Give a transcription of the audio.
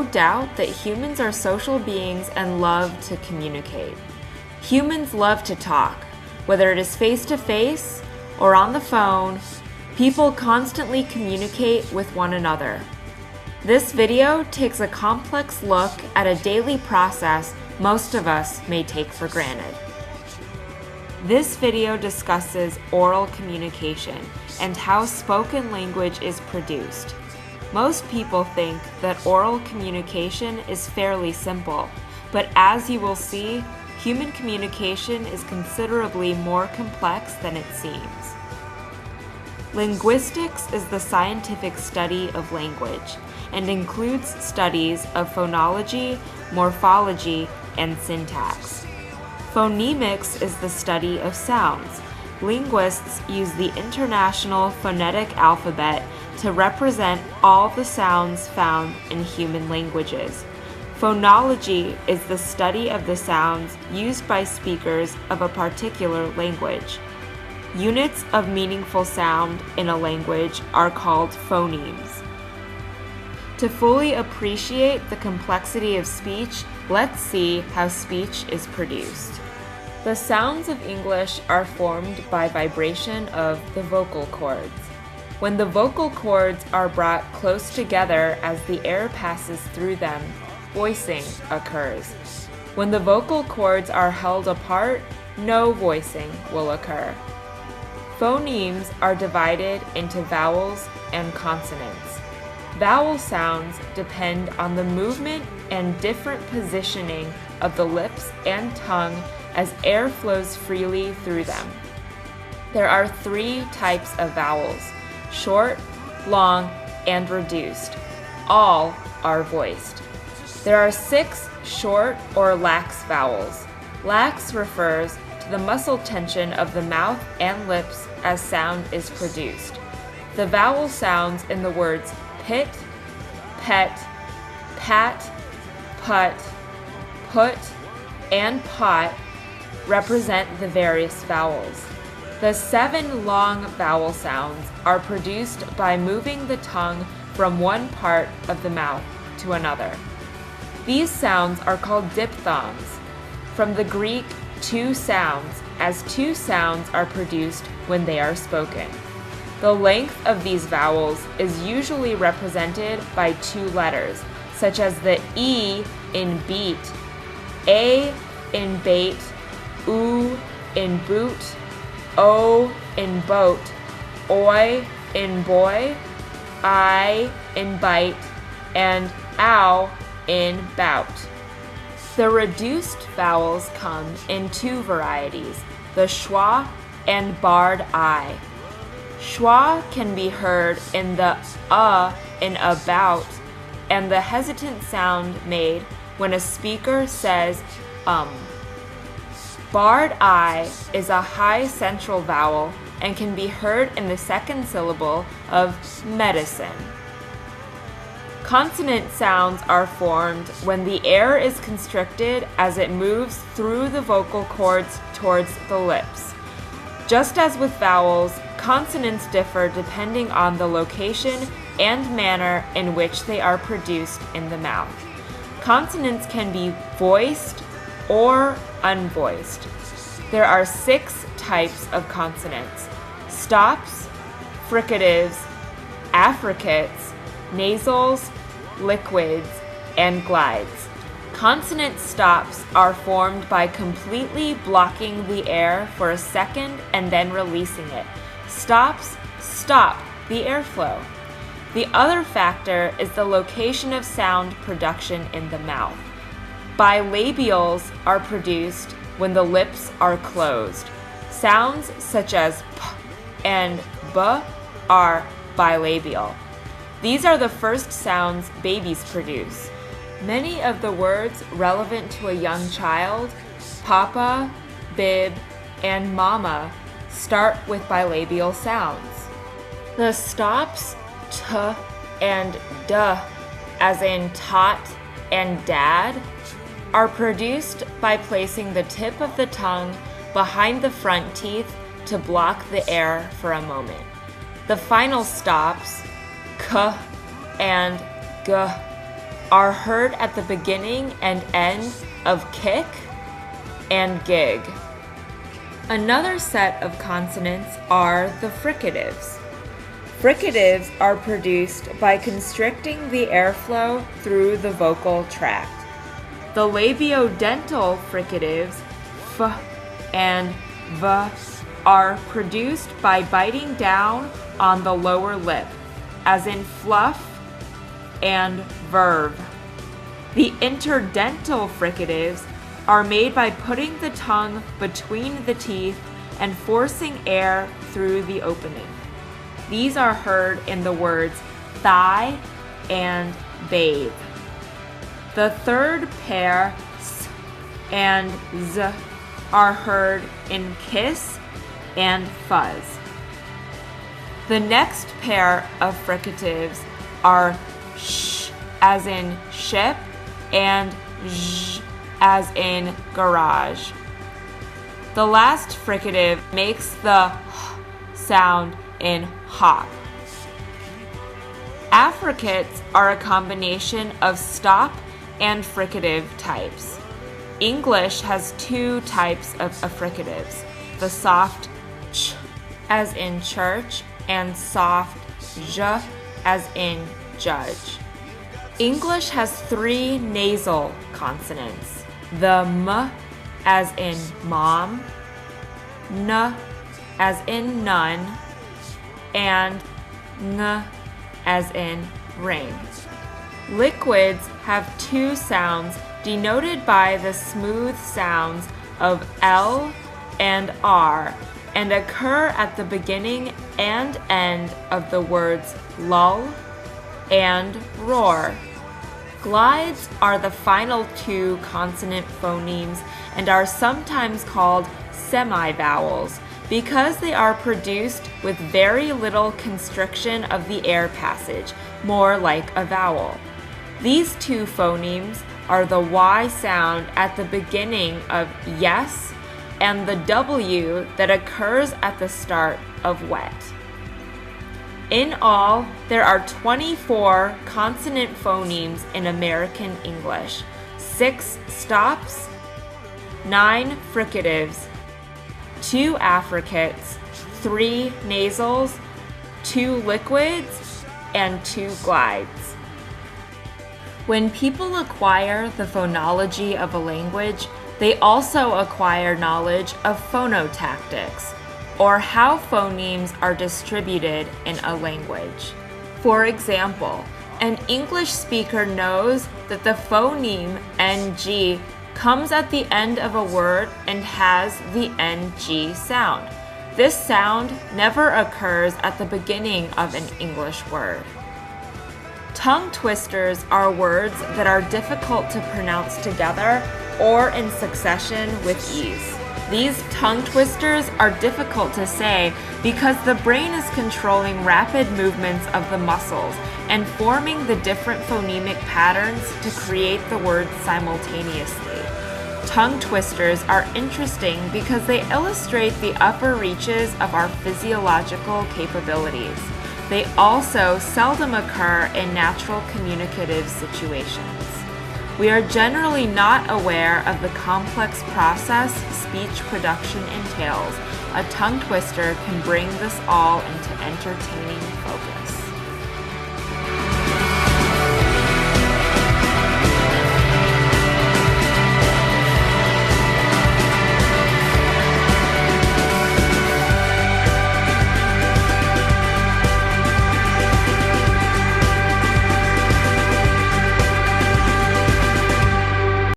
no doubt that humans are social beings and love to communicate. Humans love to talk, whether it is face-to-face or on the phone. People constantly communicate with one another. This video takes a complex look at a daily process most of us may take for granted. This video discusses oral communication and how spoken language is produced. Most people think that oral communication is fairly simple, but as you will see, human communication is considerably more complex than it seems. Linguistics is the scientific study of language and includes studies of phonology, morphology, and syntax. Phonemics is the study of sounds. Linguists use the International Phonetic Alphabet to represent all the sounds found in human languages. Phonology is the study of the sounds used by speakers of a particular language. Units of meaningful sound in a language are called phonemes. To fully appreciate the complexity of speech, let's see how speech is produced. The sounds of English are formed by vibration of the vocal cords. When the vocal cords are brought close together as the air passes through them, voicing occurs. When the vocal cords are held apart, no voicing will occur. Phonemes are divided into vowels and consonants. Vowel sounds depend on the movement and different positioning of the lips and tongue as air flows freely through them. There are 3 types of vowels: short, long, and reduced. All are voiced. There are 6 short or lax vowels. Lax refers to the muscle tension of the mouth and lips as sound is produced. The vowel sounds in the words pit, pet, pat, put, put, and pot represent the various vowels. The 7 long vowel sounds are produced by moving the tongue from one part of the mouth to another. These sounds are called diphthongs, from the Greek two sounds, as 2 sounds are produced when they are spoken. The length of these vowels is usually represented by 2 letters, such as the E in beat, A in bait, U in boot, O in boat, Oi in boy, I in bite, and Ow in bout. The reduced vowels come in 2 varieties, the schwa and barred I. Schwa can be heard in the in about and the hesitant sound made when a speaker says Barred I is a high central vowel and can be heard in the 2nd syllable of medicine. Consonant sounds are formed when the air is constricted as it moves through the vocal cords towards the lips. Just as with vowels, consonants differ depending on the location and manner in which they are produced in the mouth. Consonants can be voiced or unvoiced. There are 6 types of consonants: stops, fricatives, affricates, nasals, liquids, and glides. Consonant stops are formed by completely blocking the air for a second and then releasing it. Stops stop the airflow. The other factor is the location of sound production in the mouth. Bilabials are produced when the lips are closed. Sounds such as p and b are bilabial. These are the first sounds babies produce. Many of the words relevant to a young child, papa, bib, and mama, start with bilabial sounds. The stops t and d, as in tot and dad, are produced by placing the tip of the tongue behind the front teeth to block the air for a moment. The final stops, k and g, are heard at the beginning and end of kick and gig. Another set of consonants are the fricatives. Fricatives are produced by constricting the airflow through the vocal tract. The labiodental fricatives, f and v, are produced by biting down on the lower lip, as in fluff and verve. The interdental fricatives are made by putting the tongue between the teeth and forcing air through the opening. These are heard in the words thigh and bathe. The third pair, s and z, are heard in kiss and fuzz. The next pair of fricatives are sh as in ship and zh as in garage. The last fricative makes the h sound in hop. Affricates are a combination of stop and fricative types. English has two types of affricatives, the soft ch as in church and soft j as in judge. English has three nasal consonants, the m as in mom, n as in none, and ng as in ring. Liquids have two sounds denoted by the smooth sounds of L and R and occur at the beginning and end of the words lull and roar. Glides are the final two consonant phonemes and are sometimes called semivowels because they are produced with very little constriction of the air passage, more like a vowel. These two phonemes are the Y sound at the beginning of yes and the W that occurs at the start of wet. In all, there are 24 consonant phonemes in American English, 6 stops, 9 fricatives, 2 affricates, 3 nasals, 2 liquids, and 2 glides. When people acquire the phonology of a language, they also acquire knowledge of phonotactics, or how phonemes are distributed in a language. For example, an English speaker knows that the phoneme ng comes at the end of a word and has the ng sound. This sound never occurs at the beginning of an English word. Tongue twisters are words that are difficult to pronounce together or in succession with ease. These tongue twisters are difficult to say because the brain is controlling rapid movements of the muscles and forming the different phonemic patterns to create the words simultaneously. Tongue twisters are interesting because they illustrate the upper reaches of our physiological capabilities. They also seldom occur in natural communicative situations. We are generally not aware of the complex process speech production entails. A tongue twister can bring this all into entertaining focus.